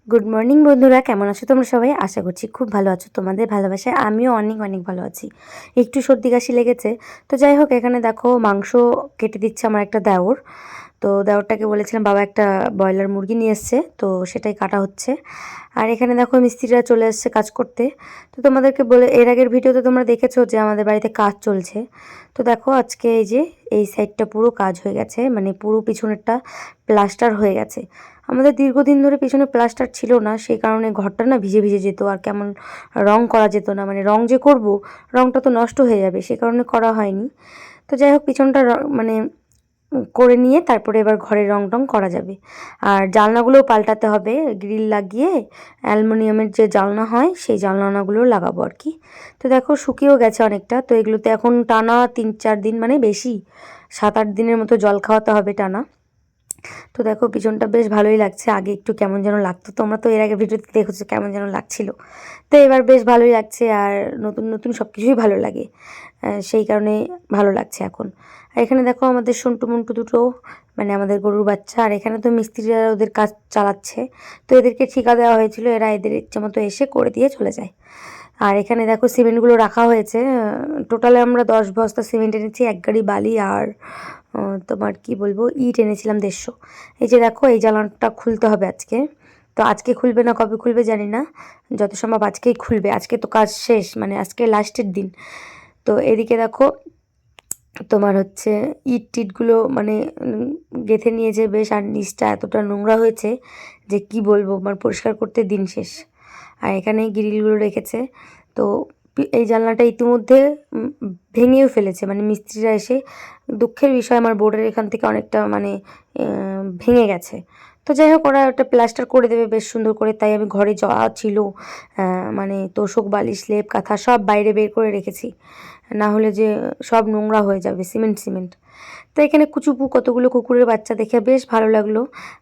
Good morning বন্ধুরা, কেমন আছো তোমরা সবাই? আশা করছি খুব ভালো আছো। তোমাদের ভালোবাসায় আমিও অনেক অনেক ভালো আছি। একটু সর্দি কাশি লেগেছে, তো যাই হোক এখানে দেখো মাংস কেটে দিচ্ছে আমার একটা দেওর। তো দেওরটাকে বলেছিলাম বাবা একটা ব্রয়লার মুরগি নিয়ে এসছে, তো সেটাই কাটা হচ্ছে। আর এখানে দেখো মিস্ত্রিরা চলে এসছে কাজ করতে। তো তোমাদেরকে বলে এর আগের ভিডিওতে তোমরা দেখেছো যে আমাদের বাড়িতে কাজ চলছে। তো দেখো আজকে এই যে এই সাইডটা পুরো কাজ হয়ে গেছে, মানে পুরো পিছনেরটা প্লাস্টার হয়ে গেছে। আমাদের দীর্ঘদিন ধরে পিছনে প্লাস্টার ছিল না, সেই কারণে ঘরটা না ভিজে ভিজে যেত, আর কেমন রং করা যেত না, মানে রং যে করব রংটা তো নষ্ট হয়ে যাবে, সে কারণে করা হয়নি। তো যাই হোক পিছনটা মানে করে নিয়ে তারপরে এবার ঘরের রং টং করা যাবে। আর জানলাগুলোও পাল্টাতে হবে, গ্রিল লাগিয়ে অ্যালুমিনিয়ামের যে জানলা হয় সেই জানলাগুলো লাগাবো আর কি। তো দেখো শুকিয়েও গেছে অনেকটা, তো এগুলোতে এখন টানা 3-4 দিন, মানে বেশি 7-8 দিনের মতো জল খাওয়াতে হবে টানা। তো দেখো পিছনটা বেশ ভালোই লাগছে, আগে একটু কেমন যেন লাগতো, তোমরা তো এর আগে ভিডিওতে দেখেছো কেমন যেন লাগছিল। তো এবার বেশ ভালোই লাগছে, আর নতুন নতুন সব কিছুই ভালো লাগে, সেই কারণে ভালো লাগছে এখন। আর এখানে দেখো আমাদের সন্টু মন্টু দুটো, মানে আমাদের গরুর বাচ্চা, আর এখানে তো মিস্ত্রিরা ওদের কাজ চালাচ্ছে। তো এদেরকে ঠিকা দেওয়া হয়েছিল, এরা এদের ইচ্ছে মতো এসে করে দিয়ে চলে যায়। আর এখানে দেখো সিমেন্টগুলো রাখা হয়েছে, টোটালে আমরা 10 বস্তা সিমেন্ট এনেছি, 1 গাড়ি বালি, আর তোমার কি বলবো ইট এনেছিলাম 150। এই যে দেখো এই জ্বালানটা খুলতে হবে আজকে। তো আজকে খুলবে না কবে খুলবে জানি না, যত সম্ভব আজকেই খুলবে। আজকে তো কাজ শেষ, মানে আজকে লাস্টের দিন। তো এদিকে দেখো তোমার হচ্ছে ইট টিটগুলো মানে গেঁথে নিয়েছে বেশ, আর নিচটা এতটা নোংরা হয়েছে যে কি বলবো, মানে পরিষ্কার করতে দিন শেষ। আর এখানে গ্রিলগুলো রেখেছে। তো এই জানলাটা ইতিমধ্যে ভেঙেও ফেলেছে, মানে মিস্ত্রিরা এসে। দুঃখের বিষয় আমার বোর্ডের এখান থেকে অনেকটা মানে ভেঙে গেছে। তো যাই হোক ওরা ওটা প্লাস্টার করে দেবে বেশ সুন্দর করে, তাই আমি ঘরে যা ছিল মানে তোশক বালিশ লেপ কাঁথা সব বাইরে বের করে রেখেছি, না হলে যে সব নোংরা হয়ে যাবে সিমেন্ট সিমেন্ট। তো এখানে কুচুপু কতগুলো কুকুরের বাচ্চা দেখে বেশ ভালো লাগলো,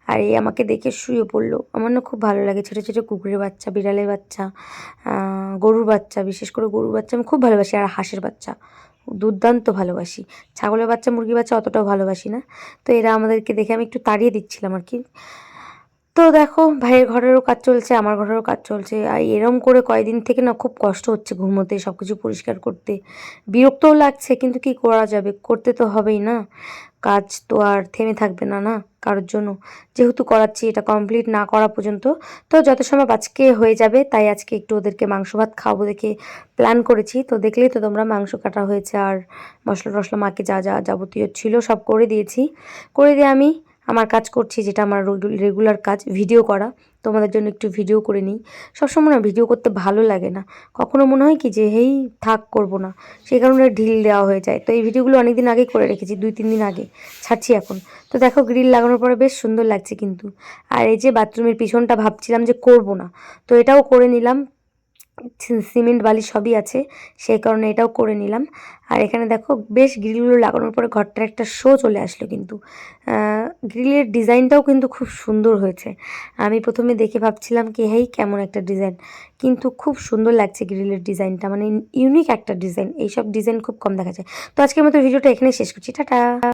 আর এই আমাকে দেখে শুয়ে পড়লো। আমার না খুব ভালো লাগে ছোটো ছোটো কুকুরের বাচ্চা, বিড়ালের বাচ্চা, গরুর বাচ্চা, বিশেষ করে গরুর বাচ্চা আমি খুব ভালোবাসি, আর হাঁসের বাচ্চা দুর্দান্ত ভালোবাসি। ছাগলের বাচ্চা মুরগির বাচ্চা অতটাও ভালোবাসি না। তো এরা আমাদেরকে দেখে আমি একটু তাড়িয়ে দিচ্ছিলাম আর কি। তো দেখো ভাইয়ের ঘরেরও কাজ চলছে, আমার ঘরেরও কাজ চলছে, আর এরম করে কয়েকদিন থেকে না খুব কষ্ট হচ্ছে ঘুমোতে, সব কিছু পরিষ্কার করতে। বিরক্তও লাগছে, কিন্তু কি করা যাবে, করতে তো হবেই না। কাজ তো আর থেমে থাকবে না না কারোর জন্য, যেহেতু করাচ্ছি এটা কমপ্লিট না করা পর্যন্ত। তো যত সময় আজকে হয়ে যাবে, তাই আজকে একটু ওদেরকে মাংস ভাত খাওয়াবো দেখে প্ল্যান করেছি। তো দেখলেই তো তোমরা মাংস কাটা হয়েছে, আর মশলা টশলা মাকে যা যা যাবতীয় ছিল সব করে দিয়েছি। করে দিয়ে আমি আমার কাজ করছি, যেটা আমার রেগুলার কাজ, ভিডিও করা। তোমাদের জন্য একটু ভিডিও করে নিই। সবসময় না ভিডিও করতে ভালো লাগে না, কখনো মনে হয় কি যে হেই থাক করব না, সেই কারণে ঢিল দেওয়া হয়ে যায়। তো এই ভিডিওগুলো অনেক দিন আগেই করে রেখেছি, 2-3 দিন আগে ছাড়ছি এখন। তো দেখো গ্রিল লাগানোর পরে বেশ সুন্দর লাগছে কিন্তু। আর এই যে বাথরুমের পিছনটা ভাবছিলাম যে করব না, তো এটাও করে নিলাম, সিমেন্ট বালি সবই আছে, সেই কারণে এটাও করে নিলাম। আর এখানে দেখো বেশ গ্রিলগুলো লাগানোর পরে ঘরটার একটা শো চলে আসলো কিন্তু। গ্রিলের ডিজাইনটাও কিন্তু খুব সুন্দর হয়েছে। আমি প্রথমে দেখে ভাবছিলাম কি হেই কেমন একটা ডিজাইন, কিন্তু খুব সুন্দর লাগছে গ্রিলের ডিজাইনটা, মানে ইউনিক একটা ডিজাইন, এইসব ডিজাইন খুব কম দেখা যায়। তো আজকের মতো ভিডিওটা এখানেই শেষ করছি, টাটা।